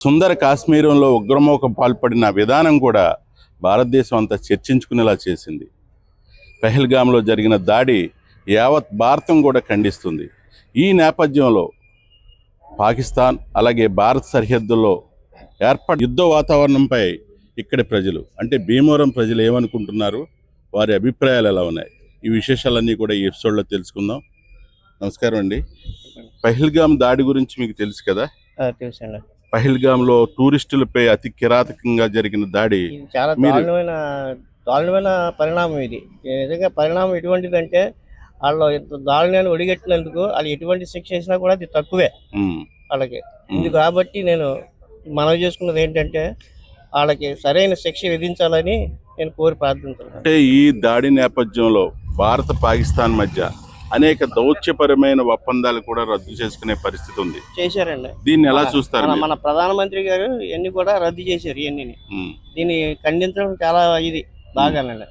సుందర కాశ్మీరంలో ఉగ్రమూకం పాల్పడిన విధానం కూడా భారతదేశం అంతా చర్చించుకునేలా చేసింది. పెహల్గాంలో జరిగిన దాడి యావత్ భారతం కూడా ఖండిస్తుంది. ఈ నేపథ్యంలో పాకిస్తాన్ అలాగే భారత్ సరిహద్దుల్లో ఏర్పడి యుద్ధ వాతావరణంపై ఇక్కడి ప్రజలు అంటే భీమవరం ప్రజలు ఏమనుకుంటున్నారు, వారి అభిప్రాయాలు ఎలా ఉన్నాయి, ఈ విశేషాలన్నీ కూడా ఈ ఎపిసోడ్లో తెలుసుకుందాం. నమస్కారం అండి. పెహల్గాం దాడి గురించి మీకు తెలుసు కదా? తెలుసండి. పహల్గాంలో టూరిస్టులపై అతి కిరాతకంగా జరిగిన దాడి ఇది చాలా దారుణమైన పరిణామం. ఇది నిజంగా పరిణామం ఎటువంటిదంటే వాళ్ళు ఇంత దారుణాన్ని ఒడిగట్టినందుకు వాళ్ళు ఎటువంటి శిక్ష వేసినా కూడా అది తక్కువే వాళ్ళకి. ఇది కాబట్టి నేను మనవి చేసుకున్నది ఏంటంటే వాళ్ళకి సరైన శిక్ష విధించాలని నేను కోరి ప్రార్థించాను. అంటే ఈ దాడి నేపథ్యంలో భారత పాకిస్తాన్ మధ్య అనేక దౌత్యపరమైన ఒప్పందాలు కూడా రద్దు చేసుకునే పరిస్థితి ఉంది. చేశారండి. దీన్ని ఎలా చూస్తారు? మన ప్రధానమంత్రి గారు ఇవన్నీ కూడా రద్దు చేశారు. ఇవన్నీ దీన్ని ఖండించడం చాలా ఇది బాగానండి.